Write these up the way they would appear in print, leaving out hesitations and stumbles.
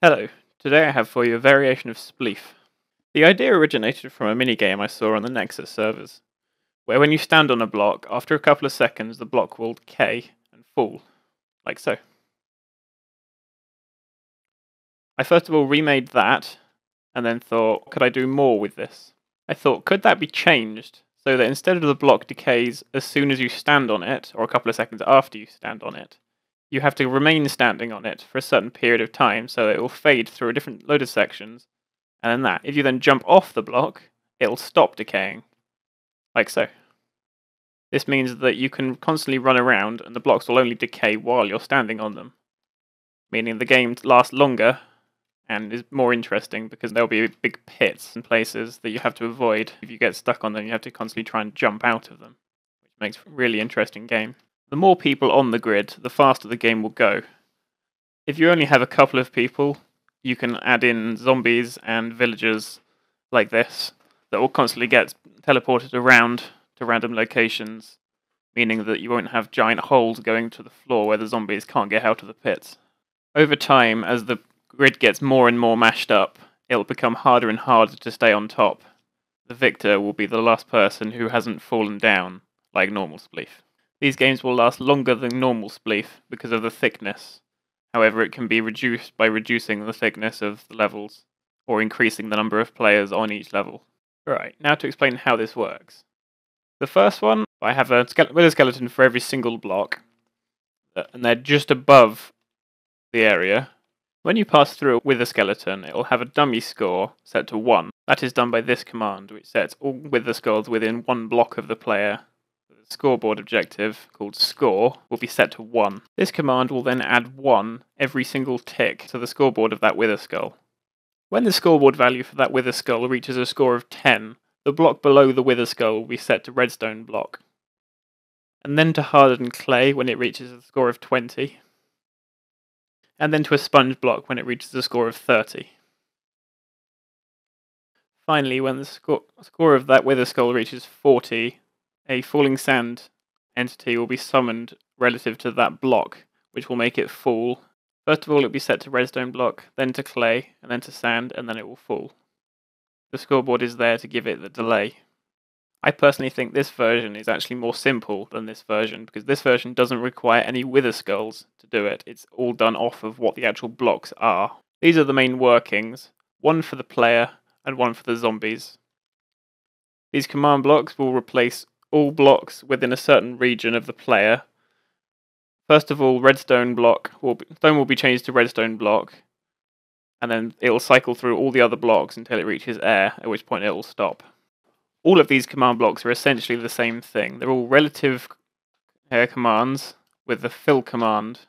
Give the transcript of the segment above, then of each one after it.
Hello, today I have for you a variation of Spleef. The idea originated from a minigame I saw on the Nexus servers, where when you stand on a block, after a couple of seconds the block will decay and fall, like so. I first of all remade that, and then thought, could I do more with this? I thought, could that be changed so that instead of the block decays as soon as you stand on it, or a couple of seconds after you stand on it, you have to remain standing on it for a certain period of time so that it will fade through a different load of sections, and then that. If you then jump off the block, it'll stop decaying, like so. This means that you can constantly run around and the blocks will only decay while you're standing on them, meaning the game lasts longer and is more interesting because there'll be big pits and places that you have to avoid. If you get stuck on them, you have to constantly try and jump out of them, which makes a really interesting game. The more people on the grid, the faster the game will go. If you only have a couple of people, you can add in zombies and villagers like this that will constantly get teleported around to random locations, meaning that you won't have giant holes going to the floor where the zombies can't get out of the pits. Over time, as the grid gets more and more mashed up, it'll become harder and harder to stay on top. The victor will be the last person who hasn't fallen down, like normal Spleef. These games will last longer than normal Spleef because of the thickness. However, it can be reduced by reducing the thickness of the levels, or increasing the number of players on each level. Right, now to explain how this works. The first one, I have a wither skeleton for every single block, and they're just above the area. When you pass through a wither skeleton, it will have a dummy score set to 1. That is done by this command, which sets all wither skulls within 1 block of the player. The scoreboard objective, called score, will be set to 1. This command will then add 1 every single tick to the scoreboard of that wither skull. When the scoreboard value for that wither skull reaches a score of 10, the block below the wither skull will be set to redstone block, and then to hardened clay when it reaches a score of 20, and then to a sponge block when it reaches a score of 30. Finally, when the score of that wither skull reaches 40, a falling sand entity will be summoned relative to that block, which will make it fall. First of all, it will be set to redstone block, then to clay, and then to sand, and then it will fall. The scoreboard is there to give it the delay. I personally think this version is actually more simple than this version, because this version doesn't require any wither skulls to do it. It's all done off of what the actual blocks are. These are the main workings, one for the player and one for the zombies. These command blocks will replace all blocks within a certain region of the player. First of all, stone will be changed to redstone block, and then it will cycle through all the other blocks until it reaches air, at which point it will stop. All of these command blocks are essentially the same thing. They're all relative commands with the fill command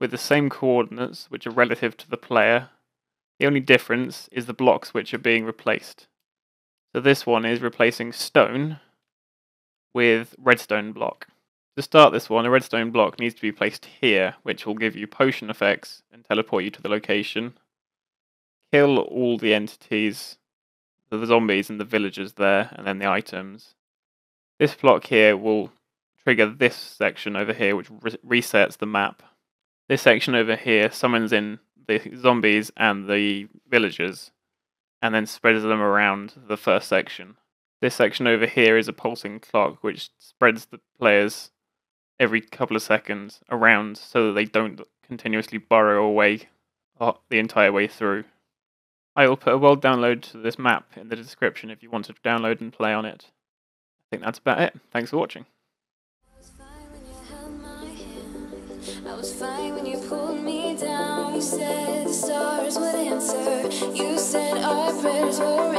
with the same coordinates, which are relative to the player. The only difference is the blocks which are being replaced. So this one is replacing stone with redstone block. To start this one, a redstone block needs to be placed here, which will give you potion effects and teleport you to the location. Kill all the entities, the zombies and the villagers there, and then the items. This block here will trigger this section over here, which resets the map. This section over here summons in the zombies and the villagers, and then spreads them around the first section. This section over here is a pulsing clock, which spreads the players every couple of seconds around so that they don't continuously burrow away the entire way through. I will put a world download to this map in the description if you want to download and play on it. I think that's about it. Thanks for watching. I was fine when you pulled me down. You said the stars would answer. You said our prayers were